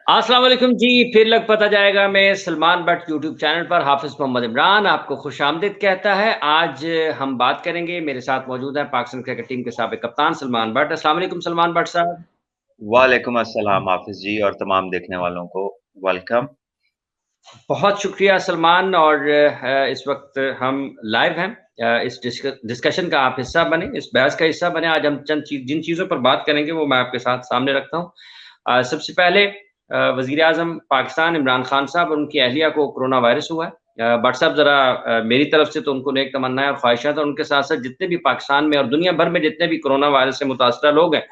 अस्सलाम वालेकुम जी, फिर लग पता जाएगा मैं सलमान बट यूट्यूब चैनल पर हाफ़िज़ मोहम्मद इमरान आपको खुशामदीद कहता है। आज हम बात करेंगे, मेरे साथ मौजूद हैं पाकिस्तान क्रिकेट टीम के साबिक़ कप्तान सलमान बट। अस्सलाम वालेकुम सलमान बट साहब। वालेकुम अस्सलाम हाफ़िज़ जी और तमाम देखने वालों को वेलकम। बहुत शुक्रिया सलमान और इस वक़्त हम लाइव हैं। इस डिस्कशन का आप हिस्सा बनें, इस बहस का हिस्सा बनें। आज हम जिन चीज़ों पर बात करेंगे वो मैं आपके साथ सामने रखता हूँ। सबसे पहले वज़ीर-ए-आज़म पाकिस्तान इमरान खान साहब और उनकी अहलिया को कोरोना वायरस हुआ है। बट साहब ज़रा मेरी तरफ से तो उनको नेक तमन्नाएँ और ख़्वाहिशात और उनके साथ-साथ जितने भी पाकिस्तान में और दुनिया भर में जितने भी कोरोना वायरस से मुतासिरा लोग हैं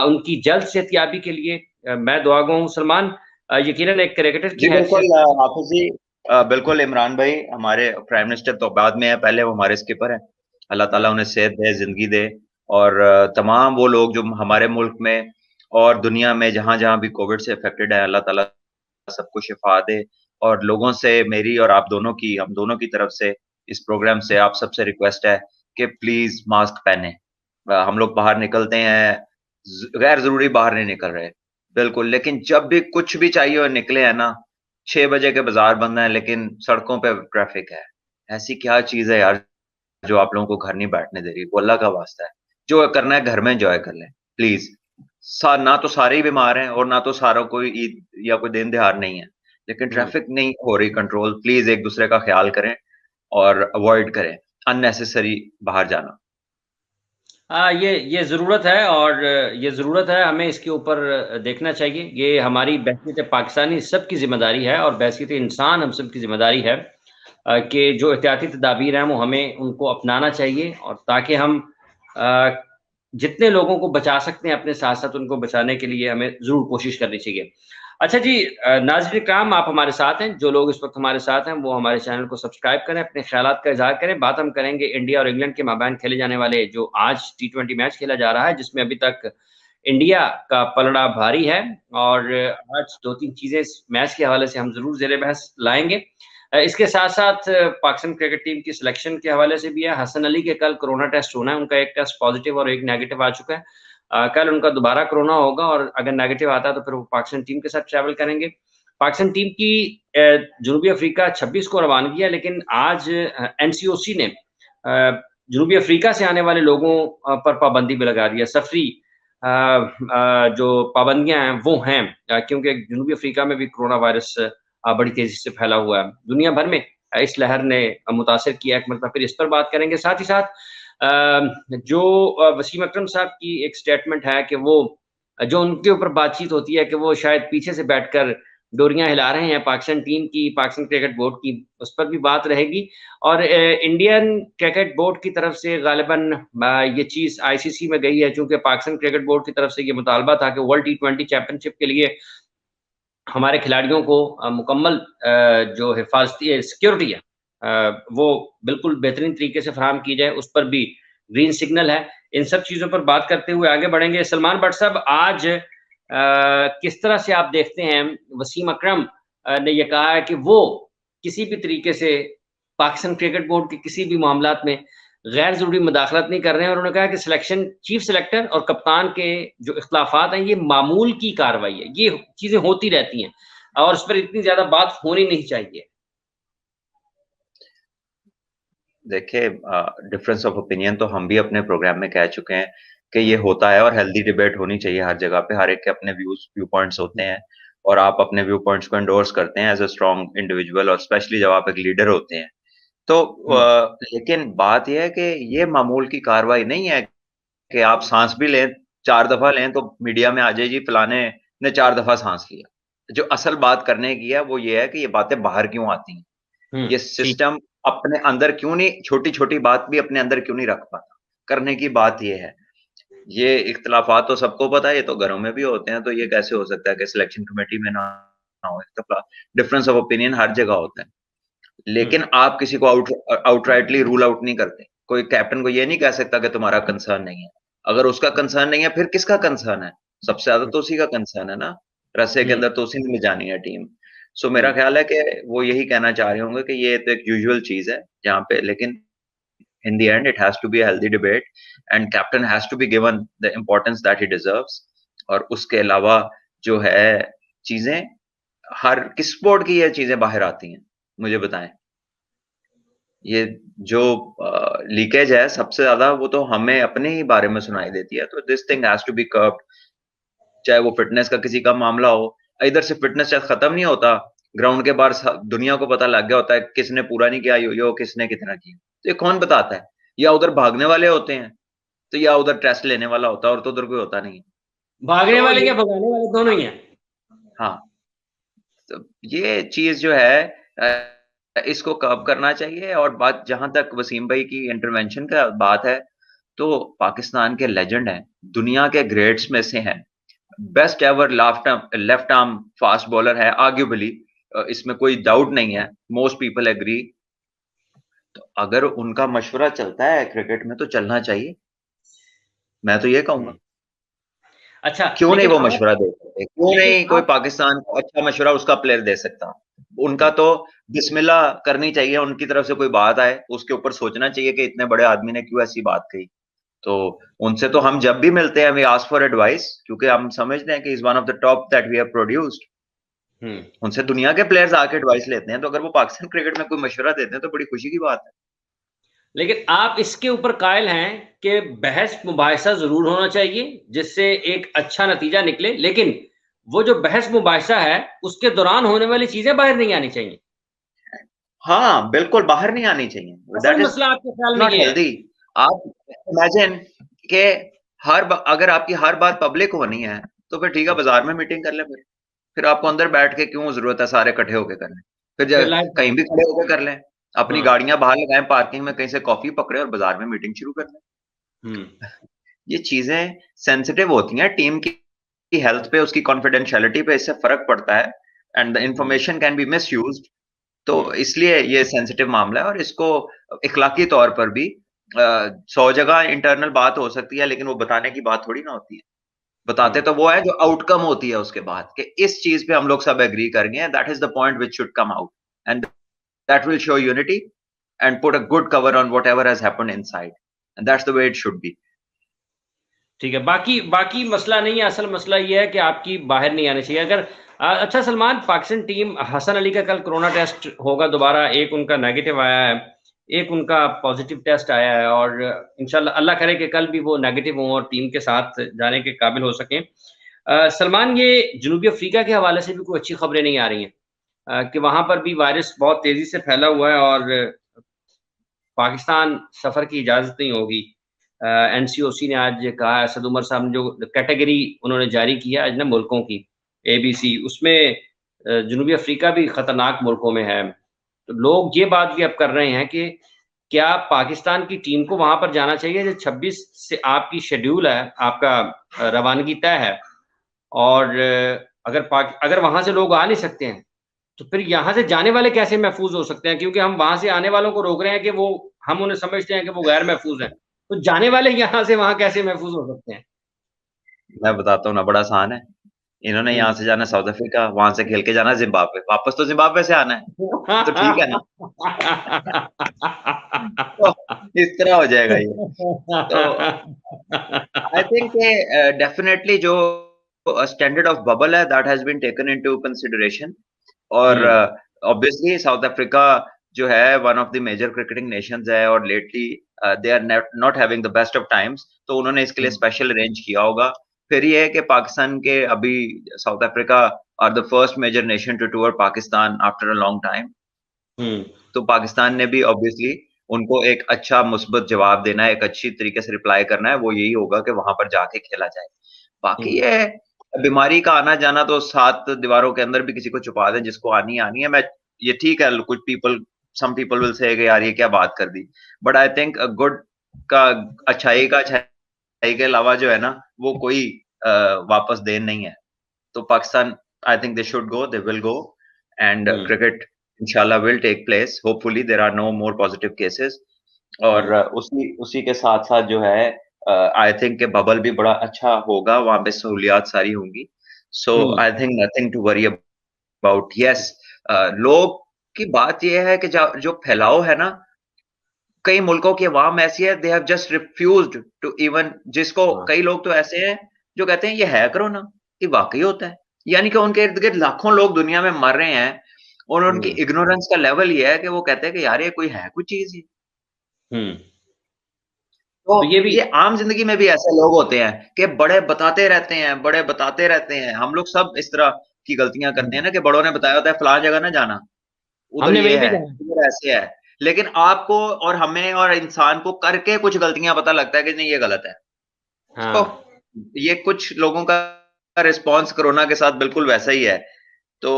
उनकी जल्द सेहतयाबी के लिए मैं दुआगो हूँ। सलमान यकीनन एक क्रिकेटर की जी बिल्कुल हैसियत हाफ़िज़ जी बिल्कुल इमरान भाई हमारे प्राइम मिनिस्टर तो बाद में है, पहले वो हमारे स्किपर हैं। अल्लाह ताला उन्हें सेहत दे, ज़िंदगी दे और तमाम वो लोग जो हमारे मुल्क में और दुनिया में जहाँ-जहाँ भी कोविड से अफ़ेक्टेड है, अल्लाह ताला सबको शिफ़ा दे और लोगों से मेरी और आप दोनों की हम दोनों की तरफ से इस प्रोग्राम से आप सबसे रिक्वेस्ट है कि प्लीज़ मास्क पहनें। हम लोग बाहर निकलते हैं, गैर ज़रूरी बाहर नहीं निकल रहे, बिल्कुल, लेकिन जब भी कुछ भी चाहिए और निकले हैं ना, 6 बजे के बाज़ार बंद हैं लेकिन सड़कों पे ट्रैफ़िक है। ऐसी क्या चीज़ है यार जो आप लोगों को घर नहीं बैठने दे रही? वो अल्लाह का वास्ता है। जो करना है घर में एन्जॉय कर लें, प्लीज़। ना तो सारे ही बीमार हैं और ना तो सारों को ईद या कोई दिन-त्योहार नहीं है। लेकिन हुँ। ट्रैफ़िक नहीं हो रही कंट्रोल, प्लीज़ एक-दूसरे का ख़्याल करें और अवॉइड करें अननेसेसरी बाहर जाना। ये ज़रूरत है और ये ज़रूरत है हमें इसके ऊपर देखना चाहिए। ये हमारी बहसीत पाकिस्तानी सबकी ज़िम्मेदारी है और बहसीत इंसान हम सब की ज़िम्मेदारी है कि जो एहतियाती तदाबीर हैं वो हमें उनको अपनाना चाहिए और ताकि हम अ, जितने लोगों को बचा सकते हैं अपने साथ-साथ उनको बचाने के लिए हमें ज़रूर कोशिश करनी चाहिए। अच्छा जी नाज़रीन इकराम आप हमारे साथ हैं, जो लोग इस वक़्त हमारे साथ हैं वो हमारे चैनल को सब्सक्राइब करें, अपने ख़्यालात का इज़हार करें। बात हम करेंगे इंडिया और इंग्लैंड के माबैन खेले जाने वाले जो आज टी20 मैच खेला जा रहा है, जिसमें अभी तक इंडिया का पलड़ा भारी है और आज 2-3 चीज़ें इस मैच के हवाले से हम ज़रूर ज़ेर-ए-बहस लाएँगे। इसके साथ-साथ पाकिस्तान क्रिकेट टीम की सिलेक्शन के हवाले से भी है। हसन अली के कल कोरोना टेस्ट होना है, उनका एक टेस्ट पॉज़िटिव और एक नेगेटिव आ चुका है। कल उनका दोबारा कोरोना होगा और अगर नेगेटिव आता है तो फिर वो पाकिस्तान टीम के साथ ट्रैवल करेंगे। पाकिस्तान टीम की जनूबी अफ्रीका 26 को रवानगी है लेकिन आज एनसीओसी ने जनूबी अफ्रीका से आने वाले लोगों पर पाबंदी भी लगा दी है। सफ़री जो पाबंदियाँ हैं वो हैं क्योंकि जनूबी अफ्रीका में भी कोरोना वायरस बड़ी तेज़ी से फैला हुआ है। दुनिया भर में इस लहर ने मुतासिर किया है, एक मरतबा फिर इस पर बात करेंगे। साथ ही साथ जो वसीम अकरम साहब की एक स्टेटमेंट है कि वो जो उनके ऊपर बातचीत होती है कि वो शायद पीछे से बैठकर डोरियाँ हिला रहे हैं पाकिस्तान टीम की, पाकिस्तान क्रिकेट बोर्ड की, उस पर भी बात रहेगी और इंडियन क्रिकेट बोर्ड की तरफ से गालिबन ये चीज़ आईसीसी में गई है चूँकि पाकिस्तान क्रिकेट बोर्ड की तरफ से ये मुतालबा था कि वर्ल्ड टी20 चैंपियनशिप के लिए हमारे खिलाड़ियों को मुकम्मल जो हिफ़ाज़ती सिक्योरिटी है वो बिल्कुल बेहतरीन तरीके से फ़राहम की जाए, उस पर भी ग्रीन सिग्नल है। इन सब चीज़ों पर बात करते हुए आगे बढ़ेंगे। सलमान बट साहब आज किस तरह से आप देखते हैं वसीम अकरम ने ये कहा है कि वो किसी भी तरीके से पाकिस्तान क्रिकेट बोर्ड के किसी भी मामलात में गैर ज़रूरी मुदाखलत नहीं कर रहे हैं और उन्होंने कहा कि सिलेक्शन चीफ सिलेक्टर और कप्तान के जो इख्तिलाफ़ात हैं, ये मामूल की कार्रवाई है। ये चीज़ें होती रहती हैं और उस पर इतनी ज़्यादा बात होनी नहीं चाहिए। देखिए डिफरेंस ऑफ ओपिनियन तो हम भी अपने प्रोग्राम में कह चुके हैं कि ये होता है और हेल्दी डिबेट होनी चाहिए हर जगह पे, हर एक के अपने व्यू पॉइंट्स होते हैं और आप अपने व्यू पॉइंट्स को एंडोर्स करते हैं एज़ अ स्ट्रॉन्ग इंडिविजुअल और स्पेशली जब आप एक लीडर होते हैं। तो हुँ, लेकिन बात ये है कि ये मामूल की कार्रवाई नहीं है कि आप साँस भी लें, 4 दफ़ा लें तो मीडिया में आ जाए जी फलाने ने 4 दफ़ा साँस लिया। जो असल बात करने की है वो ये है कि ये बातें बाहर क्यों आती हैं? हुँ, ये ठीक। सिस्टम अपने अंदर क्यों नहीं छोटी-छोटी बात भी अपने अंदर क्यों नहीं रख पाता? करने की बात ये है। ये इख्तिलाफ़ात तो सबको पता है, ये तो घरों में भी होते हैं, तो ये कैसे हो सकता है कि सिलेक्शन कमेटी में ना हो इख्तिलाफ़ डिफरेंस ऑफ ओपिनियन हर जगह होता है। हुँ, लेकिन आप किसी को आउटराइटली रूल आउट नहीं करते। कोई कैप्टन को ये नहीं कह सकता कि तुम्हारा कंसर्न नहीं है। अगर उसका कंसर्न नहीं है, फिर किसका कंसर्न है? सबसे ज़्यादा हुँ, तो उसी का कंसर्न है ना। रस्से के हुँ, अंदर तो उसी ने ले जानी है टीम। सो मेरा हुँ, ख़्याल है कि वो यही कहना चाह रहे होंगे कि ये तो एक यूजुअल चीज़ है, जहाँ पे लेकिन in the end it has to be a healthy debate and captain has to be given the importance that he deserves और उसके अलावा जो है चीजें, हर किस स्पोर्ट की ये चीजें बाहर आती हैं, मुझे बताएं। ये जो लीकेज है सबसे ज्यादा, वो तो हमें अपने ही बारे में सुनाई देती है। तो this thing has to be curbed, चाहे वो फिटनेस का किसी का मामला हो। इधर से फिटनेस शायद खत्म नहीं होता, ग्राउंड के बाहर दुनिया को पता लग गया होता है किसने पूरा नहीं किया यो, किसने कितना किया। तो ये कौन बताता है? या उधर भागने वाले होते हैं, तो या उधर टेस्ट लेने वाला होता है, और तो उधर कोई होता नहीं है। भागने तो वाले ये, क्या भगाने वाले दोनों ही हैं। हाँ, तो ये चीज जो है इसको कर्व करना चाहिए। और बात जहां तक वसीम भाई की इंटरवेंशन का बात है, तो पाकिस्तान के लेजेंड हैं, दुनिया के ग्रेट्स में से हैं, best ever left arm fast bowler है आर्ग्यूबली, इसमें कोई डाउट नहीं है, मोस्ट पीपल एग्री। तो अगर उनका मशवरा चलता है क्रिकेट में तो चलना चाहिए, मैं तो ये कहूंगा। अच्छा, क्यों नहीं लेकिन वो आप मशवरा दे सकते? क्यों लेकिन नहीं कोई आप पाकिस्तान को अच्छा मशवरा उसका प्लेयर दे सकता? उनका तो बिस्मिल्लाह करनी चाहिए, उनकी तरफ से कोई बात आए उसके ऊपर सोचना चाहिए कि इतने बड़े आदमी ने क्यों ऐसी बात कही। तो उनसे तो हम जब भी मिलते हैं वी आस्क फॉर एडवाइस, क्योंकि हम समझते हैं कि is one of the top that we have produced. उनसे दुनिया के प्लेयर्स आके एडवाइस लेते हैं, तो अगर वो पाकिस्तान क्रिकेट में कोई मशवरा देते हैं तो बड़ी खुशी की बात है। लेकिन आप इसके ऊपर कायल हैं कि बहस मुबाहिसा जरूर होना चाहिए जिससे एक अच्छा नतीजा निकले, लेकिन वो जो बहस मुबाहिसा है उसके दौरान होने वाली चीजें बाहर नहीं आनी चाहिए। हाँ, बिल्कुल बाहर नहीं आनी चाहिए, असल दैट इज मसला आपके ख्याल में नॉट ये है। हेल्दी। आप इमेजिन के अगर आपकी हर बात पब्लिक होनी है, तो फिर ठीक है बाजार में मीटिंग कर ले। फिर आपको अंदर बैठ के क्यों जरूरत है सारे इकट्ठे होकर करने? फिर फिर लाइव कहीं भी खड़े होकर कर लें, अपनी हाँ। गाड़ियां बाहर लगाएं पार्किंग में, कहीं से कॉफी पकड़े और बाजार में मीटिंग शुरू कर लें। हम्म। ये चीजें सेंसिटिव होती हैं, टीम की हेल्थ पे, उसकी कॉन्फिडेंशियलिटी पे इससे फर्क पड़ता है, and the hmm. Information can be misused. तो हम्म। इसलिए ये सेंसिटिव मामला है, और इसको इखलाकी तौर पर भी 100 जगह इंटरनल बात हो सकती है, लेकिन वो बताने की बात थोड़ी ना होती है। बताते हम्म। तो वो है जो आउटकम होती है उसके बाद, कि इस चीज पे हम लोग सब एग्री करेंगे, that is the point which should come out, and that will show unity and put a good cover on whatever has happened inside, and that's the way it should be. ठीक है, बाकी बाकी मसला नहीं है, असल मसला ये है कि आपकी बाहर नहीं आनी चाहिए। अगर अच्छा सलमान, पाकिस्तान टीम, हसन अली का कल कोरोना टेस्ट होगा दोबारा, एक उनका नेगेटिव आया है, एक उनका पॉजिटिव टेस्ट आया है, और इंशाल्लाह अल्लाह करे कि कल भी वो नेगेटिव हों और टीम के साथ जाने के काबिल हो सकें। सलमान, ये जनूबी अफ्रीका के हवाले से भी कोई अच्छी खबरें नहीं आ रही हैं कि वहां पर भी वायरस बहुत तेजी से फैला हुआ है और पाकिस्तान सफर की इजाजत नहीं होगी। एनसीओसी ने आज कहा, असद उमर साहब ने जो कैटेगरी उन्होंने जारी किया आज ना मुल्कों की, एबीसी, उसमें जनूबी अफ्रीका भी खतरनाक मुल्कों में है। तो लोग ये बात भी अब कर रहे हैं कि क्या पाकिस्तान की टीम को वहां पर जाना चाहिए? जो 26 से आपकी शेड्यूल है, आपका रवानगी तय है, और अगर वहां से लोग आ नहीं सकते हैं तो फिर यहाँ से जाने वाले कैसे महफूज हो सकते हैं? क्योंकि हम वहां से आने वालों को रोक रहे हैं कि वो, हम उन्हें समझते हैं कि वो गैर महफूज हैं, तो जाने वाले यहाँ से वहां कैसे महफूज हो सकते हैं? मैं बताता हूँ ना, बड़ा आसान है। इन्होंने यहाँ से जाना साउथ अफ्रीका, वहां से खेल के जाना जिम्बाब्वे, वापस तो जिम्बाब्वे से आना है, तो ठीक है ना। तो इस तरह हो जाएगा ये। तो आई थिंक डेफिनेटली जो स्टैंडर्ड ऑफ बबल है that has been taken into consideration. और हम्म। ऑब्वियसली साउथ अफ्रीका जो है one of the major cricketing nations है, और lately they are not having the best of times, तो उन्होंने इसके लिए स्पेशल अरेंज किया होगा। फिर ये है कि पाकिस्तान के अभी South Africa are the first major nation to tour Pakistan after a long time. Hmm. तो पाकिस्तान ने भी ऑब्वियसली उनको एक अच्छा मुस्बत जवाब देना है, एक अच्छी तरीके से रिप्लाई करना है, वो यही होगा कि वहां पर जाके खेला जाए। बाकी हम्म। ये बीमारी का आना जाना तो 7 दीवारों के अंदर भी किसी को छुपा दें, जिसको आनी आनी है। मैं, ये ठीक है, कुछ people, some people will say यार ये क्या बात कर दी, बट आई थिंक गुड का, अच्छाई के अलावा जो है ना, वो कोई वापस देन नहीं है। तो Pakistan, I think they should go, they will go, and hmm. Cricket इंशाल्लाह will take place, hopefully there are no more positive cases. और हम्म। उसी उसी के साथ साथ जो है, आई थिंक के बबल भी बड़ा अच्छा होगा, वहां पे सहूलियात सारी होंगी। So hmm. I think nothing to worry about. Yes, लोग की बात यह है कि जो फैलाव है ना, कई मुल्कों की अवाम ऐसी है, they have just refused to even, जिसको हाँ। कई लोग तो ऐसे हैं जो कहते हैं ये है कोरोना, ये वाकई होता है। यानी कि उनके इर्द गिर्द लाखों लोग दुनिया में मर रहे हैं और उनकी इग्नोरेंस का लेवल ये है कि वो कहते हैं कि यार ये कोई है कुछ चीज ही। हम्म। तो तो ये भी। ये आम जिंदगी में भी ऐसे लोग होते हैं कि बड़े बताते रहते हैं, बड़े बताते रहते हैं। हम लोग सब इस तरह की गलतियां करते हैं ना कि बड़ों ने बताया होता है फलां जगह ना जाना, उधर हमने ये वहीं पे है, जाना। उधर ऐसे है। लेकिन आपको और हमें और इंसान को करके कुछ गलतियां पता लगता है कि नहीं ये गलत है। तो हाँ। ये कुछ लोगों का रिस्पॉन्स कोरोना के साथ बिल्कुल वैसा ही है। तो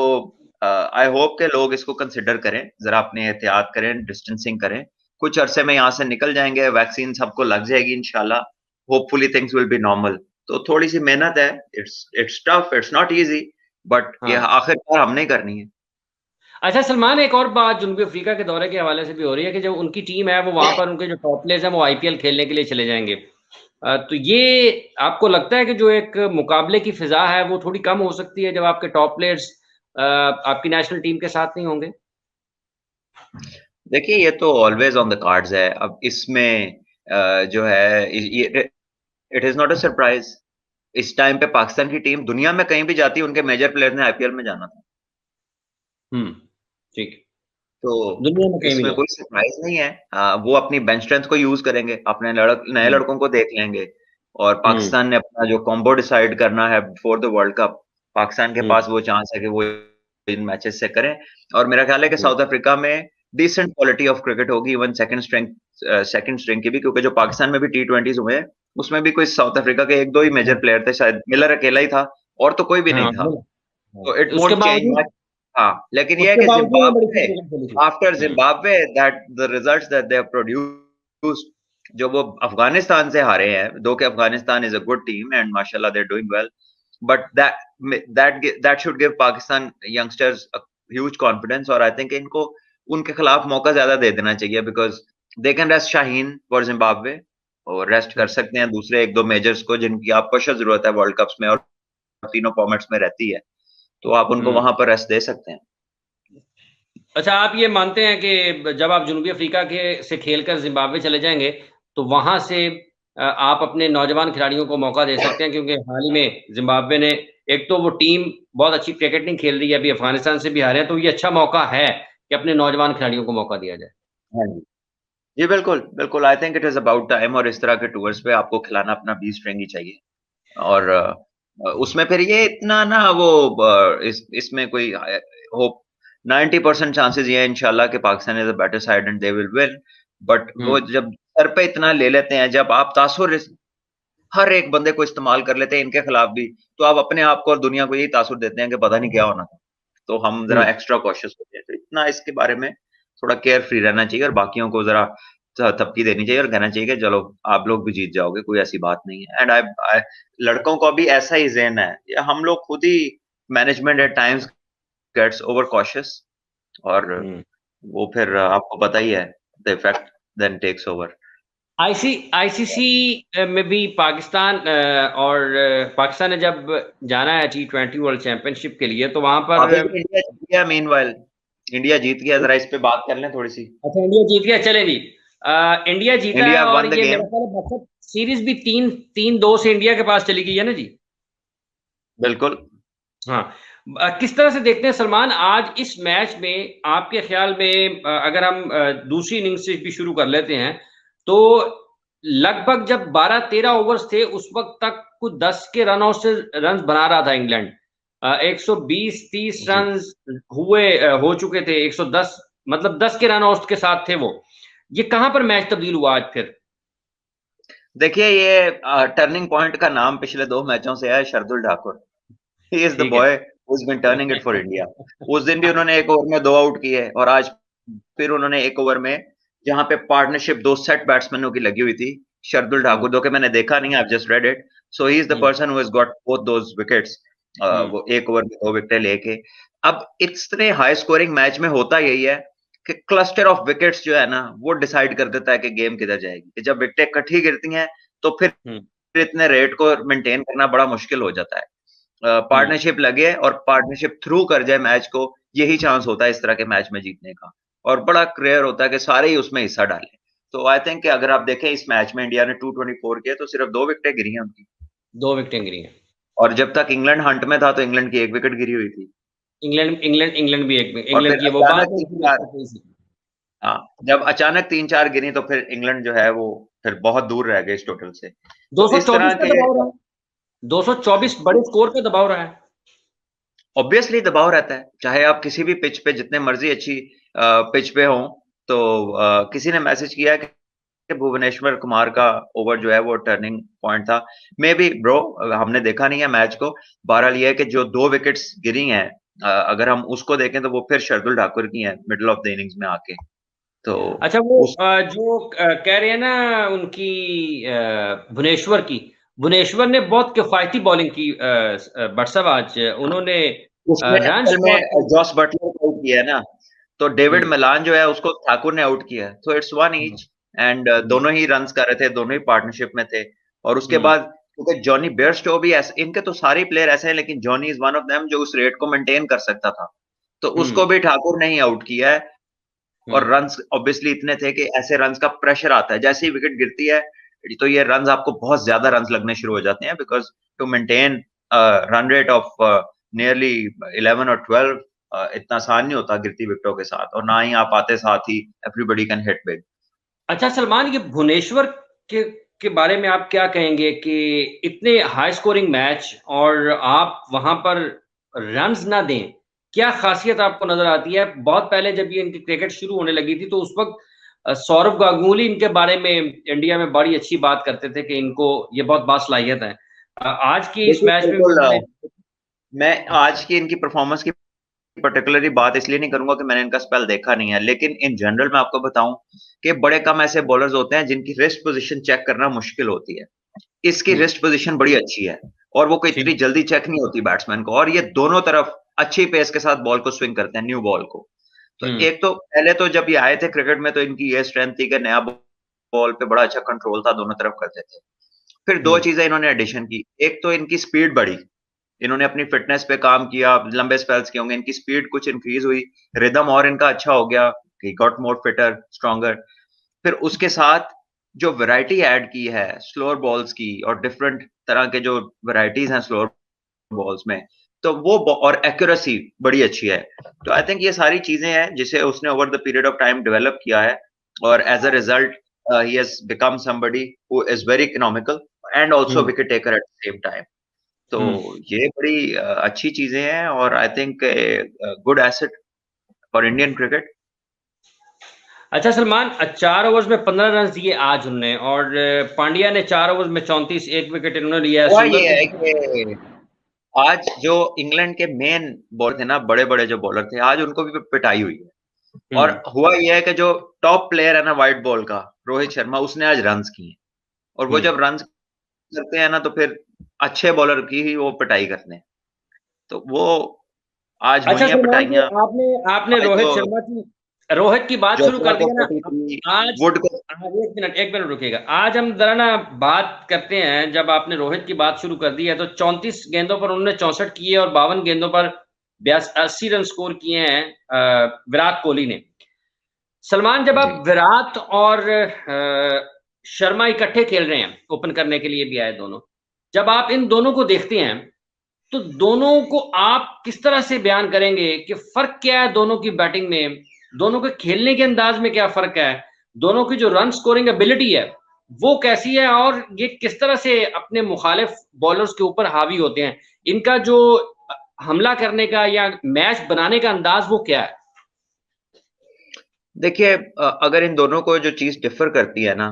आई होप के लोग इसको कंसिडर करें, जरा अपने एहतियात करें, डिस्टेंसिंग करें। कुछ अरसे में यहाँ से निकल जाएंगे, वैक्सीन सबको लग जाएगी इंशाल्लाह। Hopefully things will be normal. तो थोड़ी सी मेहनत है, it's tough, it's not easy, but ये हाँ। आखिरकार हमने ही करनी है। अच्छा सलमान, एक और बात जनूबी अफ्रीका के दौरे के हवाले से भी हो रही है कि जब उनकी टीम है वो वहां पर उनके जो टॉप प्लेयर्स हैं वो आईपीएल खेलने के लिए चले जाएंगे। तो ये आपको लगता है कि जो एक मुकाबले की फिजा है वो थोड़ी कम हो सकती है जब आपके टॉप प्लेयर्स आपकी नेशनल टीम के साथ नहीं होंगे? देखिए ये तो ऑलवेज ऑन द कार्ड्स है। अब इसमें जो है ये it is not a surprise. इस टाइम पे पाकिस्तान की टीम दुनिया में कहीं भी जाती है, उनके मेजर प्लेयर ने आईपीएल में जाना था। हम्म। ठीक। तो दुनिया में कहीं भी इसमें जाए। कोई सरप्राइज नहीं है। वो अपनी बेंच स्ट्रेंथ को यूज करेंगे, अपने नए हम्म। लड़कों को देख लेंगे। और हम्म। पाकिस्तान ने अपना जो कॉम्बो डिसाइड करना है before the world cup, Pakistan के हम्म। पास वो चांस है कि वो इन मैचेस से करें। और मेरा ख्याल है कि हम्म। साउथ अफ्रीका में डिसेंट क्वालिटी ऑफ क्रिकेट होगी, इवन सेकंड स्ट्रिंग की भी, क्योंकि जो पाकिस्तान में भी टी20 हुए हैं उसमें भी कोई साउथ अफ्रीका के एक दो ही मेजर हाँ। प्लेयर थे, शायद मिलर अकेला ही था और तो कोई भी नहीं हाँ, था। बोलो। हाँ। तो इट उसके वोंट चेंज बावजूद मच। हाँ, लेकिन ये है उसके कि बावजूद वो बड़ी अच्छी जिम्बाब्वे, क्रिकेट खेली थी। After Zimbabwe that the results that they have produced, जो वो अफगानिस्तान से हारे हैं, दो के Afghanistan is a good team and माशाल्लाह they are doing well, but that should give Pakistan youngsters huge confidence. और आई थिंक इनको उनके खिलाफ मौका ज्यादा दे देना चाहिए, because they can rest Shaheen for Zimbabwe, और रेस्ट कर हम्म। सकते हैं दूसरे एक दो मेजर्स को जिनकी आपको जरूरत है वर्ल्ड कप्स में और तीनों फॉर्मेट्स में रहती है। तो आप उनको हम्म। वहां पर रेस्ट दे सकते हैं। अच्छा, आप ये मानते हैं कि जब आप जनूबी अफ्रीका के से खेलकर जिम्बाब्वे चले जाएंगे तो वहां से आप अपने नौजवान खिलाड़ियों को मौका दे सकते हैं, क्योंकि हाल ही में जिम्बाब्वे ने, एक तो वो टीम बहुत अच्छी क्रिकेट नहीं खेल रही है, अभी अफगानिस्तान से भी हारे हैं, तो ये अच्छा मौका है कि अपने नौजवान खिलाड़ियों को मौका दिया जाए। हाँ जी। जी बिल्कुल बिल्कुल, I think it is about time. और इस तरह के टूर्स पे आपको खिलाना अपना बीस फ्रेंगी चाहिए। और उसमें फिर ये इतना ना वो इसमें कोई होप 90% चांसेस ये है इंशाल्लाह कि Pakistan is a better side and they will win. But वो हम्म। जब सर पे इतना ले लेते हैं, जब आप तासुर हर एक बंदे को इस्तेमाल कर लेते हैं इनके खिलाफ भी, तो आप अपने आप को और दुनिया को यही तासुर देते हैं कि पता नहीं क्या होना था। तो हम जरा हम्म। एक्स्ट्रा कॉशियस होते हैं। तो इतना इसके बारे में थोड़ा केयर फ्री रहना चाहिए और बाकियों को जरा थपकी देनी चाहिए और कहना चाहिए कि चलो आप लोग भी जीत जाओगे, कोई ऐसी बात नहीं है। एंड आई लड़कों को भी ऐसा ही ज़हन है, या हम लोग खुद ही management at times gets over cautious, और हम्म। वो फिर आपको पता ही है, the effect then takes over. ICC में भी पाकिस्तान पाकिस्तान ने जब जाना है T20 वर्ल्ड चैंपियनशिप के लिए तो वहां पर अभी तो इंडिया जीत गया, मीनवाइल इंडिया जीत गया। जरा इस पे बात कर लें थोड़ी सी। अच्छा, इंडिया जीत गया, चले जी। इंडिया जीता है इंडिया और वन द ये मेरा गेम। ख्याल है बखत सीरीज भी 3-2 से इंडिया के पास चली गई है ना जी। बिल्कुल। हाँ। किस तरह से देखते हैं सलमान आज इस मैच में, आपके ख्याल में अगर हम दूसरी इनिंग्स से भी शुरू कर लेते हैं तो लगभग जब 12-13 ओवर्स थे उस वक्त तक कुछ 10 के रन आउट से रन बना रहा था इंग्लैंड। 120-30 जी रन हो चुके थे, 110, मतलब 10 के रन आउट के साथ थे वो। ये कहां पर मैच तब्दील हुआ आज फिर? देखिए, ये टर्निंग पॉइंट का नाम पिछले दो मैचों से है Shardul Thakur. He is the ठीक है। Boy who is been turning it for India. उस दिन भी उन्होंने एक ओवर में दो आउट किए, और आज फिर उन्होंने एक ओवर में, जहां पे पार्टनरशिप दो सेट बैट्समैनों की लगी हुई थी, शार्दुल हम्म। ठाकुर, दो के मैंने देखा नहीं, I just read it, so he is the hmm. Person who has got both those wickets. Hmm. वो एक ओवर में दो विकेट लेके। अब इतने हाई स्कोरिंग मैच में होता यही है कि क्लस्टर ऑफ विकेट्स जो है ना वो डिसाइड कर देता है कि गेम किधर जाएगी। कि जब विकेटें इकट्ठी गिरती हैं तो फिर हम्म। इतने रेट को मेंटेन करना बड़ा मुश्किल हो जाता है। हम्म। पार्टनरशिप लगे और पार्टनरशिप थ्रू कर जाए मैच को, यही चांस होता है इस तरह के मैच में जीतने का। और बड़ा रेयर होता है कि सारे ही उसमें हिस्सा डालें। तो आई थिंक कि अगर आप देखें इस मैच में इंडिया ने 224 किए तो सिर्फ दो विकेटें गिरी हैं उनकी। दो विकेटें गिरी हैं। और जब तक इंग्लैंड हंट में था तो इंग्लैंड की एक विकेट गिरी हुई थी। इंग्लैंड भी एक और इंग्लैंड फिर की वो अचानक बात है तीन चार, हाँ, जब अचानक 3-4 गिरी तो फिर इंग्लैंड जो है वो फिर बहुत दूर रह गए इस टोटल से। तो इस 224 तरह का के दबाव रहा है, 224 बड़े स्कोर पे दबाव रहा है। ऑब्वियसली दबाव रहता है, चाहे आप किसी भी पिच पे जितने मर्जी अच्छी पिच पे हो। तो किसी ने मैसेज किया कि भुवनेश्वर कुमार का ओवर जो है वो टर्निंग पॉइंट था। मे बी ब्रो, हमने देखा नहीं है मैच को। बहरहाल ये है कि जो 2 विकेट्स गिरी हैं, अगर हम उसको देखें तो वो फिर शार्दुल ठाकुर की हैं मिडल ऑफ द इनिंग्स में आके। तो अच्छा, वो उस जो कह रहे हैं ना उनकी भुवनेश्वर ने बहुत किफायती बॉलिंग की, भट्ट साहब आज उन्होंने उसने रन्स असल बहुत में जॉस बटलर को आउट किया है ना, तो डेविड हम्म, मिलान जो है उसको ठाकुर ने आउट किया है, तो it's one hmm, each. And hmm, दोनों ही रन्स कर रहे थे, दोनों ही पार्टनरशिप में थे। और उसके हम्म, बाद क्योंकि जॉनी बेयरस्टो भी ऐसे, इनके तो सारे प्लेयर ऐसे हैं, लेकिन Johnny is one of them जो उस रेट को मेंटेन कर सकता था, तो उसको हम्म, भी ठाकुर ने ही आउट किया है। और हम्म, रन्स ऑब्वियसली इतने थे कि ऐसे रन्स का प्रेशर आता है, जैसे ही विकेट गिरती है तो ये रन्स आपको बहुत ज्यादा रन्स लगने शुरू हो जाते हैं, because to maintain run rate of nearly 11 और 12 इतना आसान नहीं होता गिरती विकेटों के साथ, और ना ही आप आते साथ ही एवरीबॉडी कैन हिट बिग। अच्छा सलमान, ये भुवनेश्वर के के बारे में आप क्या कहेंगे कि इतने हाई स्कोरिंग मैच और आप वहां पर रन्स ना दें, क्या खासियत आपको नजर आती है? बहुत पहले जब ये इनकी क्रिकेट शुरू होने लगी थी तो उस वक्त सौरव गांगुली इनके बारे में इंडिया में बड़ी अच्छी बात करते थे कि इनको ये बहुत बासलाहियत है। आज की इस देखिए मैच में भी बिल्कुल, उन्होंने मैं आज की इनकी परफॉर्मेंस की पर्टिकुलरली बात इसलिए नहीं करूंगा कि मैंने इनका स्पेल देखा नहीं है, लेकिन इन जनरल मैं आपको बताऊं कि बड़े कम ऐसे बॉलर्स होते हैं जिनकी रिस्ट पोजीशन चेक करना मुश्किल होती है। इसकी हम्म, रिस्ट पोजीशन बड़ी अच्छी है, और वो कोई इतनी ठीक, जल्दी चेक नहीं होती बैट्समैन को, और ये दोनों तरफ अच्छी पेस के साथ बॉल को स्विंग करते हैं, न्यू बॉल को। तो हम्म, एक तो पहले तो जब ये आए थे क्रिकेट में तो इनकी ये स्ट्रेंथ थी कि नया बॉल पे बड़ा अच्छा कंट्रोल था, दोनों तरफ करते थे। फिर दो हम्म, चीजें इन्होंने एडिशन की, एक तो इनकी स्पीड बढ़ी, इन्होंने अपनी फिटनेस पे काम किया, लंबे स्पेल्स किए होंगे, इनकी स्पीड कुछ इंक्रीज हुई, रिदम और इनका अच्छा हो गया, he got more fitter stronger. फिर उसके साथ जो वैरायटी ऐड की है स्लोअर बॉल्स की, और डिफरेंट तरह के जो वैरायटीज हैं स्लोअर बॉल्स में, तो वो और एक्यूरेसी बड़ी अच्छी है। तो आई थिंक ये सारी चीजें हैं जिसे उसने over the period of time develop किया है, और as a result he has become somebody who is very economical and also hmm, wicket taker at the same time. तो हम्म। ये बड़ी अच्छी चीजें हैं, और I think good asset for Indian cricket. अच्छा सलमान, 4 ओवर्स में 15 रन दिए आज उन्होंने, और पांड्या ने 4 ओवर्स में 34, एक विकेट इन्होंने लिया है, हुआ ये सुंदर को है विकेट। कि आज जो इंग्लैंड के मेन बॉलर थे ना, बड़े बड़े जो बॉलर थे, आज उनको भी पिटाई हुई है। और हम्म, हुआ ये है कि जो टॉप प्लेयर है ना व्हाइट बॉल का, रोहित शर्मा, उसने आज रन्स किए, और वो हम्म। जब रन्स करते हैं ना तो फिर अच्छे बॉलर की ही वो पिटाई करते हैं। तो वो आज अच्छा हुई हैं सलमान जी, पिटाइयां। आपने आपने आज तो रोहित की बात शुरू जोशुआ कर को दिया ना। 43, आज वुड को। आज एक मिनट रुकिएगा। आज हम जरा ना बात करते हैं, जब आपने रोहित की बात शुरू कर दी है तो 34 गेंदों पर उन्होंने 64 किए और 52 गेंदों पर 80 रन स्कोर किए हैं विराट कोहली ने। सलमान, जब जी आप विराट और शर्मा इकट्ठे खेल रहे हैं, ओपन करने के लिए भी आए दोनों, जब आप इन दोनों को देखते हैं तो दोनों को आप किस तरह से बयान करेंगे कि फर्क क्या है दोनों की बैटिंग में, दोनों के खेलने के अंदाज में क्या फर्क है, दोनों की जो रन स्कोरिंग एबिलिटी है वो कैसी है, और ये किस तरह से अपने मुखालिफ बॉलर्स के ऊपर हावी होते हैं, इनका जो हमला करने का या मैच बनाने का अंदाज वो क्या है? देखिए, अगर इन दोनों को जो चीज डिफर करती है ना,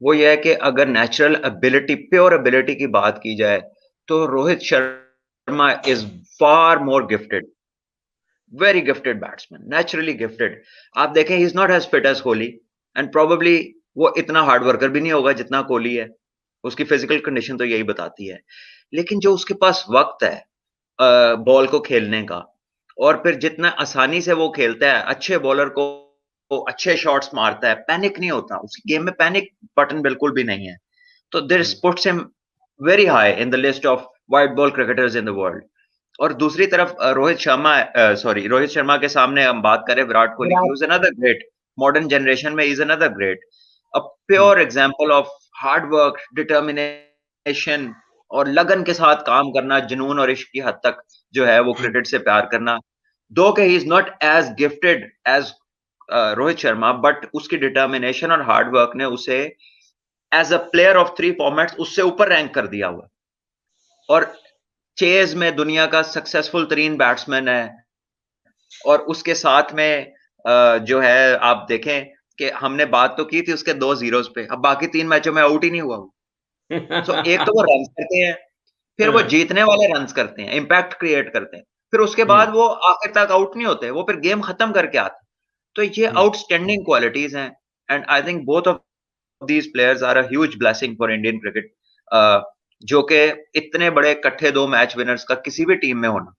वो ये है कि अगर नेचुरल एबिलिटी, प्योर एबिलिटी की बात की जाए, तो Rohit Sharma is far more gifted, very gifted batsman, naturally gifted. आप देखें, he is not as fit as Kohli, and probably वो इतना हार्ड वर्कर भी नहीं होगा जितना कोहली है, उसकी फिजिकल कंडीशन तो यही बताती है। लेकिन जो उसके पास वक्त है बॉल को खेलने का, और फिर जितना आसानी से वो खेलता है, अच्छे बॉलर को वो अच्छे शॉट्स मारता है, पैनिक नहीं होता, उसकी गेम में पैनिक बटन बिल्कुल भी नहीं है। तो this hmm, puts him very high in the list of white ball cricketers in the world. और दूसरी तरफ रोहित शर्मा के सामने हम बात करें विराट कोहली की, Virat. Is another great, modern generation में is another great, a hmm, pure example of hard work, determination, और लगन के साथ काम करना, जुनून और इश्क की हद तक जो है वो क्रिकेट से प्यार करना। दो के he is not as gifted as Rohit Sharma, but उसकी डिटर्मिनेशन और हार्ड वर्क ने उसे as a player of 3 formats उससे ऊपर रैंक कर दिया हुआ। और चेज में दुनिया का सक्सेसफुल तरीन बैट्समैन है, और उसके साथ में जो है आप देखें कि हमने बात तो की थी उसके 2 ज़ीरोस पे, अब बाकी 3 मैचों में आउट ही नहीं हुआ वो। सो एक तो वो रन्स करते हैं, फिर वो जीतने वाले रन्स करते हैं, इम्पैक्ट क्रिएट करते हैं, फिर उसके बाद वो आखिर तक आउट नहीं होते, वो फिर गेम खत्म करके आते हैं। तो ये आउटस्टैंडिंग क्वालिटीज हैं, and I think both of these players are a huge blessing for Indian cricket, जो कि इतने बड़े इकट्ठे 2 मैच विनर्स का किसी भी टीम में होना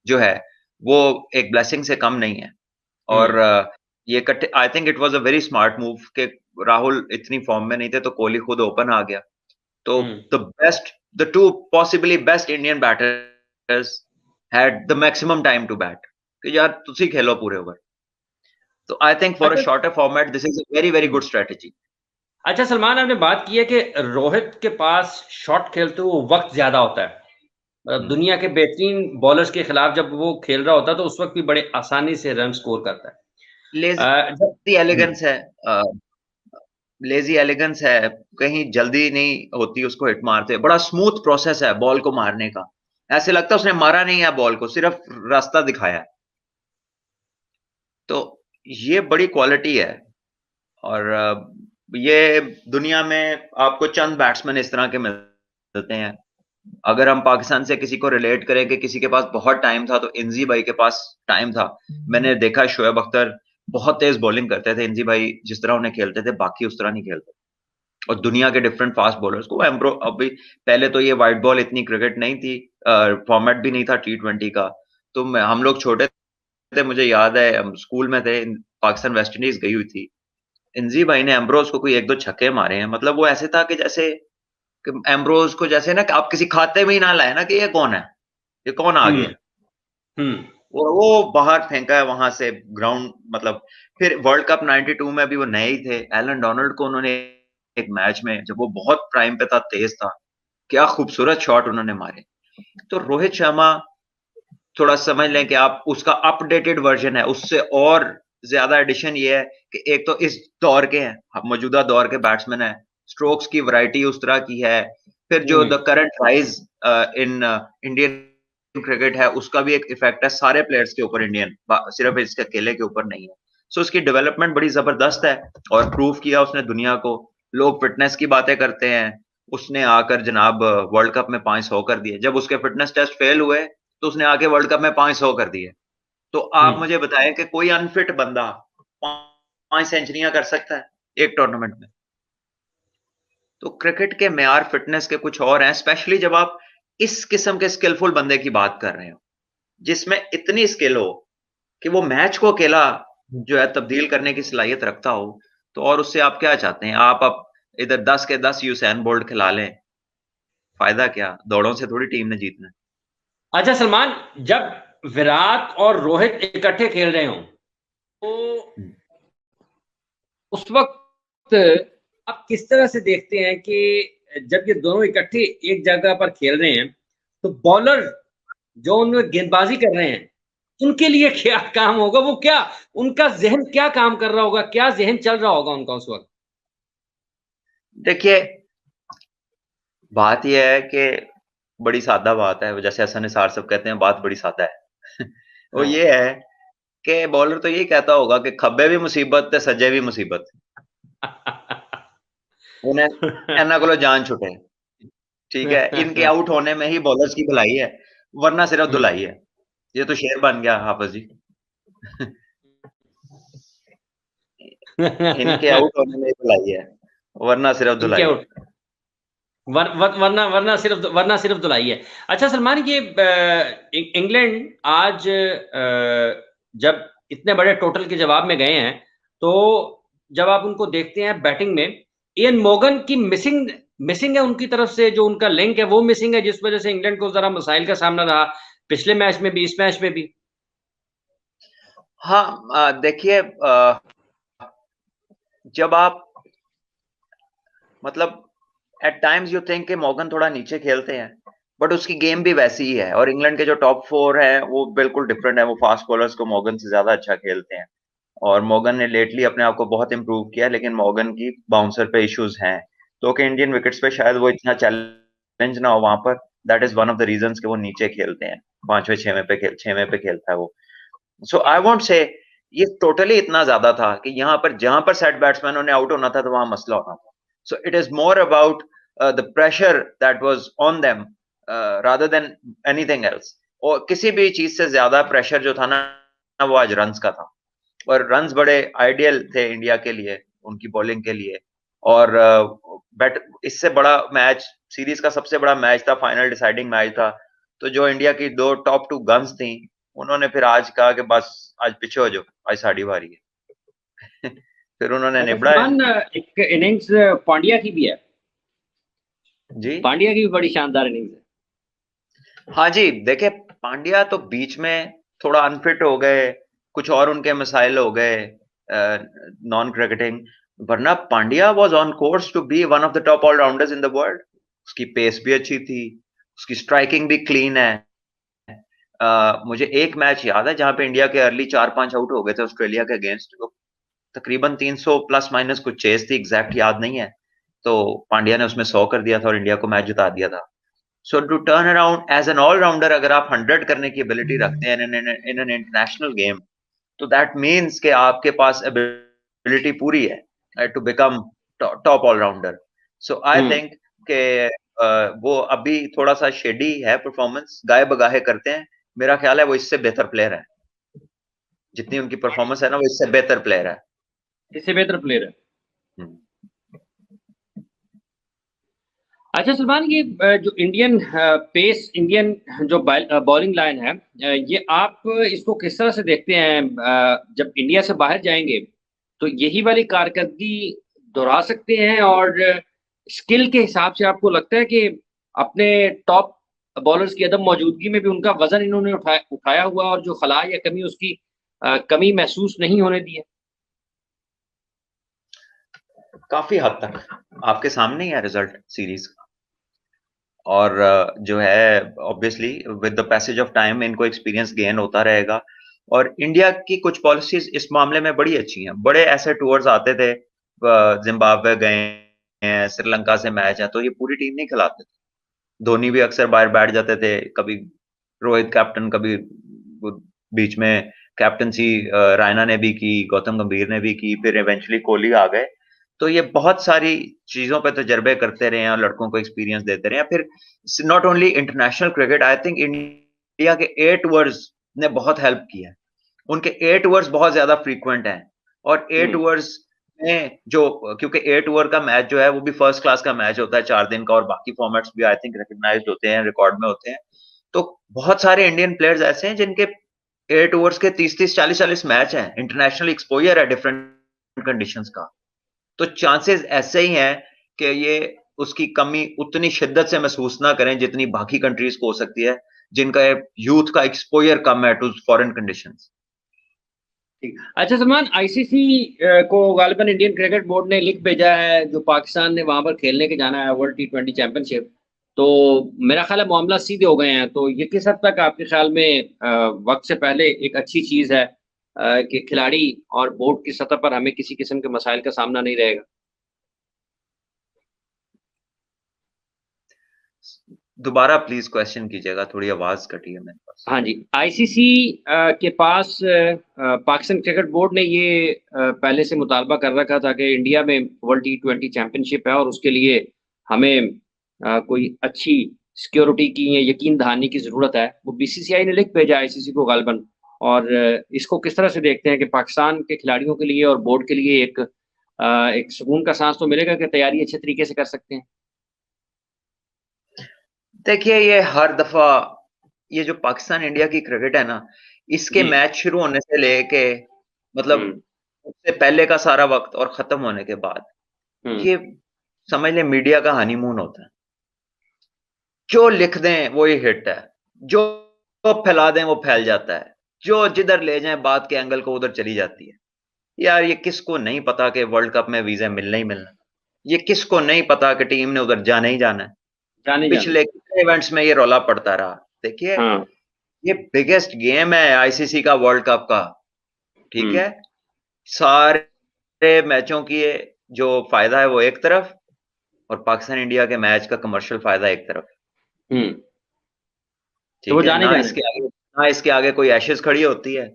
जो है वो एक ब्लेसिंग से कम नहीं है। और ये इकट्ठे, I think it was a very smart move कि राहुल इतनी फॉर्म में नहीं थे तो कोहली खुद ओपन आ गया। तो the two possibly best Indian batters had the maximum time to bat कि यार तुसी खेलो पूरे ओवर। तो I think for a shorter format this is a very very good strategy. अच्छा सलमान, आपने बात की है कि रोहित के पास शॉट खेलते हुए वक्त ज्यादा होता है। दुनिया के बेहतरीन बॉलर्स के खिलाफ जब वो खेल रहा होता है तो उस वक्त भी बड़े आसानी से रन स्कोर करता है। लेजी एलिगेंस है, लेजी एलिगेंस है, कहीं जल्दी नहीं होती उसको हिट मारते, बड़ा स्मूथ प्रोसेस है बॉल को मारने का, ऐसे लगता है उसने मारा नहीं है बॉल को, सिर्फ रास्ता दिखाया। तो ये बड़ी क्वालिटी है, और ये दुनिया में आपको चंद बैट्समैन इस तरह के मिलते हैं। अगर हम पाकिस्तान से किसी को रिलेट करें कि किसी के पास बहुत टाइम था, तो इंजी भाई के पास टाइम था। मैंने देखा शोएब अख्तर बहुत तेज बॉलिंग करते थे, इंजी भाई जिस तरह उन्हें खेलते थे बाकी उस तरह नहीं खेलते। और दुनिया के डिफरेंट फास्ट बॉलर्स को एम्प्रो, अभी पहले तो ये वाइट बॉल इतनी क्रिकेट नहीं थी, फॉर्मेट भी नहीं था T20 का, तो हम लोग छोटे थे, मुझे याद है हम स्कूल में थे, पाकिस्तान वेस्ट इंडीज गई हुई थी, इंजी भाई ने एम्ब्रोज को कोई 1-2 छक्के मारे हैं, मतलब वो ऐसे था कि जैसे कि एम्ब्रोज को जैसे ना कि आप किसी खाते में ही ना लाए ना कि ये कौन है, ये कौन आ गया, और वो बाहर फेंका है वहां से ग्राउंड, मतलब फिर वर्ल्ड कप 92 में भी वो नए ही थे, एलन डोनाल्ड को उन्होंने एक मैच में जब वो बहुत प्राइम पे था, तेज था, क्या खूबसूरत शॉट उन्होंने मारे। तो रोहित शर्मा थोड़ा समझ लें कि आप उसका अपडेटेड वर्जन है, उससे और ज्यादा एडिशन ये है कि एक तो इस दौर के हैं, मौजूदा दौर के बैट्समैन है, स्ट्रोक्स की वैरायटी उस तरह की है, फिर जो the current rise in Indian cricket है उसका भी एक इफेक्ट है सारे प्लेयर्स के ऊपर, इंडियन सिर्फ इसके अकेले के ऊपर नहीं है। सो उसकी डेवलपमेंट बड़ी जबरदस्त है, और प्रूव किया उसने दुनिया को। लोग फिटनेस की बातें करते हैं, उसने आकर जनाब वर्ल्ड कप में 500 कर दिए, जब उसके फिटनेस टेस्ट फेल हुए तो उसने आके वर्ल्ड कप में 500 कर दिए। तो आप मुझे बताएं कि कोई अनफिट बंदा 5 सेंचुरियां कर सकता है एक टूर्नामेंट में? तो क्रिकेट के मेयार फिटनेस के कुछ और हैं, स्पेशली जब आप इस किस्म के स्किलफुल बंदे की बात कर रहे हो, जिसमें इतनी स्किल हो कि वो मैच को अकेला जो है तब्दील करने की सलाहियत रखता हो, तो और उससे आप क्या चाहते हैं? आप अब इधर 10 के 10 यूसैन बोल्ट खिला लें, फायदा क्या? दौड़ों से थोड़ी टीम ने जीतना है। अच्छा सलमान, जब विराट और रोहित इकट्ठे खेल रहे हों तो उस वक्त आप किस तरह से देखते हैं कि जब ये दोनों इकट्ठे एक जगह पर खेल रहे हैं तो बॉलर जो उनमें गेंदबाजी कर रहे हैं उनके लिए क्या काम होगा, वो क्या उनका जहन क्या काम कर रहा होगा, क्या जहन चल रहा होगा उनका उस वक्त? देखिए, बात यह है कि बड़ी सादा बात है, जैसे हसन निसार साहब कहते हैं बात बड़ी सादा है। वो ये है कि बॉलर तो यही कहता होगा कि खब्बे भी मुसीबत है, सज्जे भी मुसीबत, उन्हें इन्हां कोलों जान छुटे, ठीक है, इनके आउट होने में ही बॉलर्स की भलाई है, वरना सिर्फ धुलाई है। ये तो शेर बन गया हाफिज जी। इनके आउट होने में ही भलाई है, वरना सिर्फ इनके धुलाई है। आउट वरना सिर्फ धुलाई है। अच्छा सलमान, ये इंग्लैंड आज जब इतने बड़े टोटल के जवाब में गए हैं, तो जब आप उनको देखते हैं बैटिंग में, इयन मोगन की मिसिंग है उनकी तरफ से, जो उनका लिंक है वो मिसिंग है, जिस वजह से इंग्लैंड को जरा मसाइल का सामना रहा पिछले मैच में भी, इस मैच में भी। हाँ, देखिए, जब आप मतलब एट टाइम्स यू थिंक कि मॉर्गन थोड़ा नीचे खेलते हैं, बट उसकी गेम भी वैसी ही है। और इंग्लैंड के जो टॉप 4 हैं वो बिल्कुल डिफरेंट है। वो फास्ट बॉलर्स को मॉर्गन से ज्यादा अच्छा खेलते हैं, और मॉर्गन ने लेटली अपने आप को बहुत इंप्रूव किया, लेकिन मॉर्गन की बाउंसर पे इश्यूज हैं, तो कि इंडियन विकेट्स पे शायद वो इतना चैलेंज ना हो वहां पर। That is one of the reasons कि वो नीचे खेलते हैं, पांचवें छवें पे खेलता है वो। सो आई वोंट से ये टोटली इतना ज्यादा था कि यहाँ पर जहां पर सेट बैट्समैनों ने आउट होना था तो वहां मसला होना था। So it is more about the pressure that was on them rather than anything else. और किसी भी चीज से ज्यादा प्रेशर जो था ना, वो आज रन्स का था। और रन्स बड़े आइडियल थे इंडिया के लिए, उनकी बॉलिंग के लिए। और बैट इससे बड़ा मैच, सीरीज का सबसे बड़ा मैच था, फाइनल डिसाइडिंग मैच था। तो जो इंडिया की दो टॉप 2 गन्स थी, उन्होंने फिर आज कहा कि बस आज पीछे हो जाओ, आज साड़ी बारी है। फिर उन्होंने अच्छा निबड़ा है। सलमान, एक इनिंग्स पांड्या की भी है। जी पांड्या की भी बड़ी शानदार इनिंग्स है। हाँ जी, देखिए पांड्या तो बीच में थोड़ा अनफिट हो गए, कुछ और उनके मसाइल हो गए नॉन क्रिकेटिंग, वरना Pandya was on course to be one of the top allrounders in the world. उसकी पेस भी अच्छी थी, उसकी स्ट्राइकिंग भी क्लीन है। मुझे एक मैच याद है जहां पे इंडिया के अर्ली 4-5 आउट हो गए थे ऑस्ट्रेलिया के अगेंस्ट, तो तकरीबन 300 प्लस माइनस कुछ चेज थी, एग्जैक्ट याद नहीं है। तो पांड्या ने उसमें 100 कर दिया था और इंडिया को मैच जिता दिया था। So to turn around as an allrounder, अगर आप 100 करने की एबिलिटी रखते हैं इन एन इंटरनेशनल गेम, तो दैट मीन्स कि आपके पास एबिलिटी पूरी है to become top allrounder. So I hmm. Think कि वो अभी थोड़ा सा शेडी है, परफॉर्मेंस गाए बगाहे करते हैं। मेरा ख्याल है वो इससे बेहतर प्लेयर है, जितनी उनकी परफॉर्मेंस है ना, वो इससे बेहतर प्लेयर है। इससे बेहतर प्लेयर है। हम्म। अच्छा सलमान, ये जो इंडियन पेस, इंडियन जो बॉलिंग लाइन है, ये आप इसको किस तरह से देखते हैं? जब इंडिया से बाहर जाएंगे तो यही वाली कारकर्दगी दोहरा सकते हैं? और स्किल के हिसाब से आपको लगता है कि अपने टॉप बॉलर्स की अदम मौजूदगी में भी उनका वजन इन्होंने उठाया हुआ, और जो खला या कमी, उसकी कमी महसूस नहीं होने दी है? काफी हद तक आपके सामने ही है रिजल्ट सीरीज का। और जो है obviously with the passage of time इनको एक्सपीरियंस गेन होता रहेगा। और इंडिया की कुछ पॉलिसीज इस मामले में बड़ी अच्छी हैं। बड़े ऐसे टूर्स आते थे, जिम्बाब्वे गए हैं, श्रीलंका से मैच है, तो ये पूरी टीम नहीं खिलाते थे। धोनी भी अक्सर बाहर बैठ जाते थे, कभी रोहित कैप्टन, कभी बीच में कैप्टनसी रायना ने भी की, गौतम गंभीर ने भी की, फिर इवेंचुअली कोहली आ गए। तो ये बहुत सारी चीजों पे तजर्बे करते रहे हैं और लड़कों को एक्सपीरियंस देते रहे हैं। फिर not only international cricket, I think India के 8 ओवर्स ने बहुत हेल्प किया है। उनके 8 ओवर्स बहुत ज्यादा फ्रीक्वेंट हैं। और 8 हम्म। ओवर्स में जो, क्योंकि 8 ओवर का मैच जो है वो भी फर्स्ट क्लास का मैच होता है 4 दिन का, और बाकी फॉर्मेट्स भी आई थिंक रिकग्नाइज्ड होते हैं, रिकॉर्ड में होते हैं। तो बहुत सारे इंडियन प्लेयर्स ऐसे हैं जिनके 8 ओवर्स के 30-30, 40-40 मैच हैं, इंटरनेशनल एक्सपोजर है डिफरेंट कंडीशंस का। तो चांसेस ऐसे ही हैं कि ये उसकी कमी उतनी शिद्दत से महसूस ना करें जितनी बाकी कंट्रीज को हो सकती है, जिनका यूथ का एक्सपोजर कम है टू फॉरेन कंडीशंस। ठीक। अच्छा सलमान, आईसीसी को गालिबन इंडियन क्रिकेट बोर्ड ने लिख भेजा है, जो पाकिस्तान ने वहां पर खेलने के जाना है वर्ल्ड T20 चैंपियनशिप। तो मेरा ख्याल है मामला सीधे हो गए हैं। तो ये किस हद तक आपके ख्याल में वक्त से पहले एक अच्छी चीज है कि खिलाड़ी और बोर्ड की सतह पर हमें किसी किस्म के मसाइल का सामना नहीं रहेगा? दोबारा प्लीज क्वेश्चन कीजिएगा, थोड़ी आवाज कटी है मेरे पास। हाँ जी, आईसीसी के पास पाकिस्तान क्रिकेट बोर्ड ने ये पहले से मुतालबा कर रखा था कि इंडिया में वर्ल्ड T20 चैंपियनशिप है, और उसके लिए हमें कोई अच्छी सिक्योरिटी की या यकीन दहानी की ज़रूरत है। वो बीसीसीआई ने लिख भेजा आईसीसी को गालिबन। और इसको किस तरह से देखते हैं कि पाकिस्तान के खिलाड़ियों के लिए और बोर्ड के लिए एक सुकून का सांस तो मिलेगा कि तैयारी अच्छे तरीके से कर सकते हैं? देखिए ये हर दफा, ये जो पाकिस्तान इंडिया की क्रिकेट है ना, इसके जी। मैच शुरू होने से लेके, मतलब हम्म। उससे पहले का सारा वक्त और खत्म होने के बाद, हम्म। ये समझ लें मीडिया का हनीमून होता है। जो लिख दें वो ही हिट है, जो फैला दें वो फैल जाता है, जो जिधर ले जाएं बात के एंगल को उधर चली जाती है। यार ये किसको नहीं पता कि वर्ल्ड कप में वीजा मिलना ही मिलना, ये किसको नहीं पता कि टीम ने उधर जाना ही जाना है। जाने जाने। पिछले कितने इवेंट्स में ये रौला पड़ता रहा। देखिए, हाँ। ये बिगेस्ट गेम है आईसीसी का, वर्ल्ड कप का, ठीक हम्म। है। सारे मैचों की जो फायदा है वो एक तरफ, और पाकिस्तान इंडिया के मैच का कमर्शियल फायदा एक तरफ, हम्म। तो वो ठीक है। जाने जाने। ना इसके आगे कोई एशेज खड़ी होती है,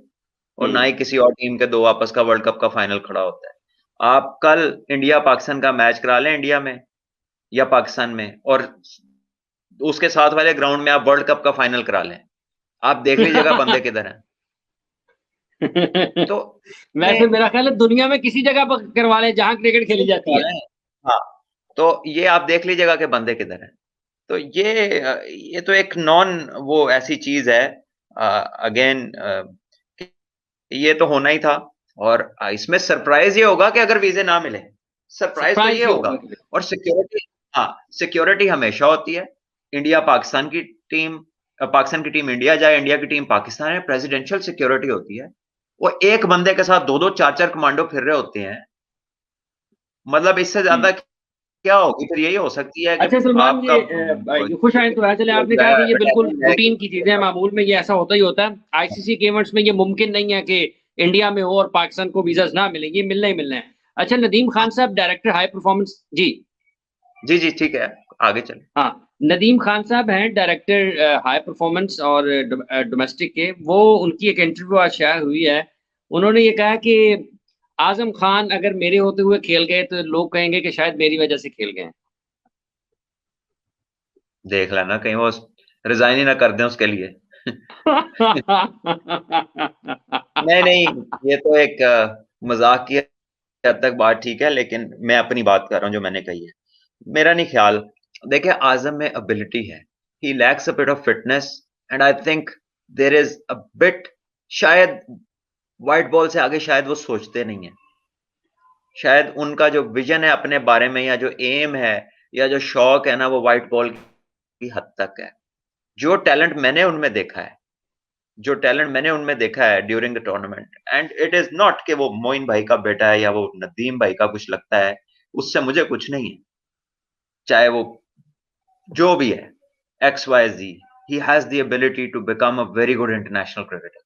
और ना हम्म। ही किसी और टीम के दो आपस का वर्ल्ड कप का फाइनल खड़ा होता है। आप कल इंडिया पाकिस्तान का मैच करा लें इंडिया में या पाकिस्तान में, और उसके साथ वाले ग्राउंड में आप वर्ल्ड कप का फाइनल करा लें, आप देख लीजिएगा बंदे किधर हैं। तो वैसे मेरा ख्याल है दुनिया में किसी जगह पर करवा ले जहां क्रिकेट खेली जाती है। हाँ, तो ये आप देख लीजिएगा कि बंदे किधर हैं। तो ये तो एक नॉन वो ऐसी चीज है, अगेन ये तो होना ही था। और इसमें सरप्राइज ये होगा कि अगर वीजे ना मिले, सरप्राइज तो सरप्राइज ये ही होगा। होगा। और सिक्योरिटी, हाँ, सिक्योरिटी हमेशा होती है। इंडिया पाकिस्तान की टीम, पाकिस्तान की टीम इंडिया जाए, इंडिया की टीम पाकिस्तान है, प्रेसिडेंशियल सिक्योरिटी होती है। वो एक बंदे के साथ दो दो चार चार कमांडो फिर रहे होते हैं। मतलब इससे ज्यादा क्या होगी फिर? यही हो सकती है कि अच्छा सलमान, आपका ये खुश आए तो है, चले आपने कहा कि ये बिल्कुल रूटीन की चीजें हैं, मामूल में ये ऐसा होता ही होता है। आईसीसी के इवेंट्स में ये मुमकिन नहीं है कि इंडिया में हो और पाकिस्तान को वीजास ना मिले, ये मिलना ही मिलना है। अच्छा नदीम खान साहब, डायरेक्टर हाई परफॉर्मेंस जी। जी जी, ठीक है, आगे चले। हाँ, नदीम खान साहब हैं डायरेक्टर हाई परफॉर्मेंस और डोमेस्टिक के। वो उनकी एक इंटरव्यू आज शेयर हुई है। उन्होंने ये कहा कि आजम खान अगर मेरे होते हुए खेल गए तो लोग कहेंगे कि शायद मेरी वजह से खेल गए। देख लेना कहीं वो रिजाइन ही ना कर दें उसके लिए। नहीं नहीं, ये तो एक मजाक की हद तक बात ठीक है, लेकिन मैं अपनी बात कर रहा हूँ जो मैंने कही है। मेरा नहीं ख्याल। देखिए, आजम में एबिलिटी है, he lacks a bit of fitness, and I think there is a bit, शायद व्हाइट बॉल से आगे शायद वो सोचते नहीं है। शायद उनका जो विजन है अपने बारे में, या जो एम है, या जो शौक है ना, वो व्हाइट बॉल की हद तक है। जो टैलेंट मैंने उनमें देखा है, जो टैलेंट मैंने उनमें देखा है during the tournament, and it is not कि वो मोइन भाई का बेटा है या वो नदीम भाई का कुछ लगता है, उससे मुझे कुछ नहीं है। चाहे वो जो भी है, X Y Z, he has the ability to become a very good international cricketer.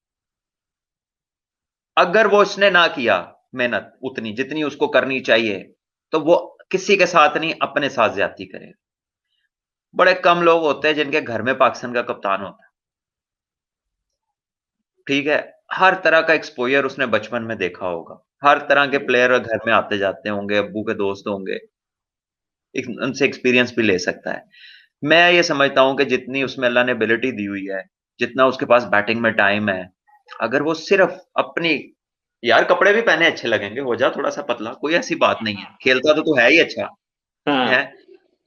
अगर वो उसने ना किया मेहनत उतनी जितनी उसको करनी चाहिए, तो वो किसी के साथ नहीं, अपने साथ ज्यादती करेगा। बड़े कम लोग होते हैं जिनके घर में पाकिस्तान का कप्तान होता है, ठीक है। हर तरह का एक्सपोजर उसने बचपन में देखा होगा, हर तरह के प्लेयर घर में आते जाते होंगे, अब्बू के दोस्त होंगे, उनसे एक्सपीरियंस भी ले सकता है। मैं ये समझता हूं कि जितनी उसमें अल्लाह ने एबिलिटी दी हुई है, जितना उसके पास बैटिंग में टाइम है, अगर वो सिर्फ अपनी, यार कपड़े भी पहने अच्छे लगेंगे, हो जा थोड़ा सा पतला, कोई ऐसी बात नहीं है, खेलता तो तू है ही अच्छा है। हाँ।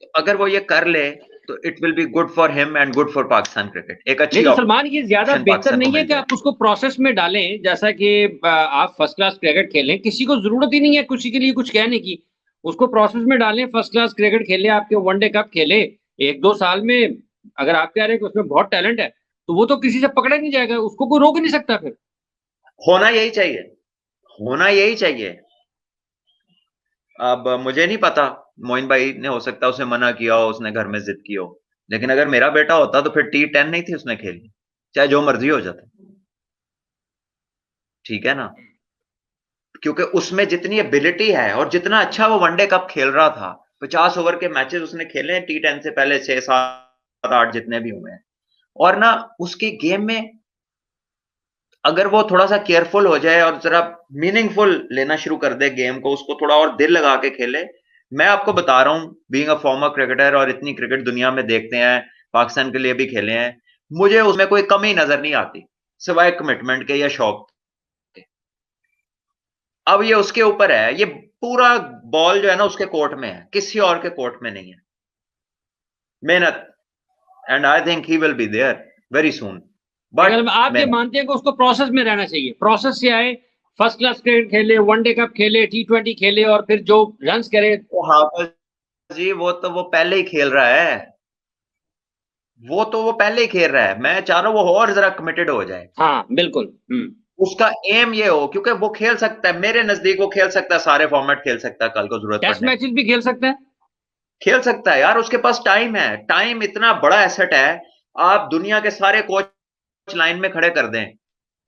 तो अगर वो ये कर ले, तो it will be good for him and good for Pakistan cricket. एक नहीं अच्छी तो सलमान, ये ज्यादा ऑप्शन बेहतर पाकिस्तान को नहीं है मिल कि जाए। आप उसको प्रोसेस में डालें, जैसा कि आप फर्स्ट क्लास क्रिकेट खेलें, किसी को जरूरत ही नहीं है किसी के लिए कुछ कहने की। उसको प्रोसेस में डालें, फर्स्ट क्लास क्रिकेट खेले, आपके वनडे कप खेले, एक दो साल में अगर आप कह रहे हैं कि उसमें बहुत टैलेंट है, तो वो तो किसी से पकड़ा नहीं जाएगा, उसको कोई रोक ही नहीं सकता फिर। होना यही चाहिए, होना यही चाहिए। अब मुझे नहीं पता, मोइन भाई ने हो सकता है उसे मना किया हो, उसने घर में जिद की हो, लेकिन अगर मेरा बेटा होता तो फिर T10 नहीं थी उसने खेली, चाहे जो मर्जी हो जाता, ठीक है ना। क्योंकि उसमें जितनी एबिलिटी है और जितना अच्छा वो वनडे कप खेल रहा था, 50 ओवर के मैचेस उसने खेले हैं T10 से पहले, 6 7 8 जितने भी हुए हैं। और ना, उसकी गेम में अगर वो थोड़ा सा केयरफुल हो जाए और जरा मीनिंगफुल लेना शुरू कर दे गेम को, उसको थोड़ा और दिल लगा के खेले। मैं आपको बता रहा हूं, बीइंग अ फॉर्मर क्रिकेटर, और इतनी क्रिकेट दुनिया में देखते हैं, पाकिस्तान के लिए भी खेले हैं, मुझे उसमें कोई कमी नजर नहीं आती, सिवाय कमिटमेंट के या शौक के। अब ये उसके ऊपर है, ये पूरा बॉल जो है ना उसके कोर्ट में है, किसी और के कोर्ट में नहीं है। मेहनत, and I think he will be there very soon, but अगर आप ये मेहनत। मानते हैं कि उसको प्रोसेस में रहना चाहिए, प्रोसेस से आए, फर्स्ट क्लास क्रिकेट खेले, वनडे कप खेले, T20 खेले, और फिर जो रन करे। वो हाफिज जी, वो तो वो पहले ही खेल रहा है, वो तो वो पहले ही खेल रहा है। मैं चाह रहा हूं वो और जरा कमिटेड हो जाए, हाँ बिल्कुल। उसका एम ये हो, क्योंकि वो खेल सकता है, मेरे नजदीक वो खेल सकता है, सारे फॉर्मेट खेल सकता है, कल को जरूरत टेस्ट पड़ने पे। मैचेस भी खेल सकता है। खेल सकता है यार, उसके पास टाइम है, टाइम इतना बड़ा एसेट है। आप दुनिया के सारे कोच लाइन में खड़े कर दें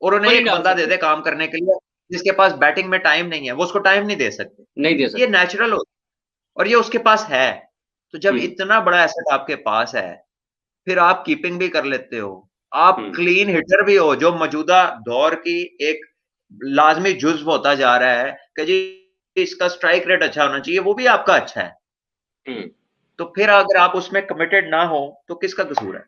और उन्हें वो नहीं एक डाल बंदा दे सकते, दे काम करने के लिए, जिसके पास बैटिंग में टाइम नहीं है, वो उसको टाइम नहीं दे सकते। नहीं दे ये सकते। नेचुरल हो, और ये उसके पास है। तो जब हम्म। इतना बड़ा एसेट आपके पास है, फिर आप कीपिंग भी कर लेते हो, आप हम्म। क्लीन हिटर भी हो, जो मौजूदा दौर की एक लाजमी जुज्व होता जा रहा है कि जी इसका स्ट्राइक रेट अच्छा होना चाहिए, वो भी आपका अच्छा है। हम्म। तो फिर अगर आप उसमें कमिटेड ना हो तो किसका कसूर है?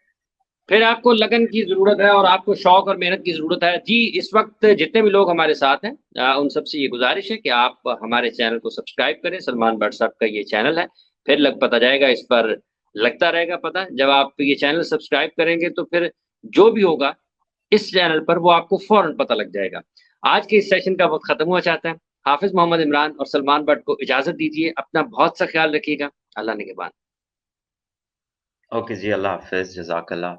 फिर आपको लगन की ज़रूरत है और आपको शौक और मेहनत की ज़रूरत है। जी, इस वक़्त जितने भी लोग हमारे साथ हैं उन सबसे ये गुज़ारिश है कि आप हमारे चैनल को सब्सक्राइब करें, सलमान भट्ट साहब का ये चैनल है। फिर लग पता जाएगा इस पर लगता रहेगा पता, जब आप ये चैनल सब्सक्राइब करेंगे तो फिर जो भी होगा इस चैनल पर वो आपको फ़ौरन पता लग जाएगा। आज के इस सेशन का वक़्त ख़त्म हुआ चाहता है। हाफ़िज़ मोहम्मद इमरान और सलमान भट्ट को इजाज़त दीजिए। अपना बहुत-सा ख़्याल रखिएगा। अल्लाह निगहबान। ओके जी, अल्लाह हाफ़िज़, जज़ाकल्लाह।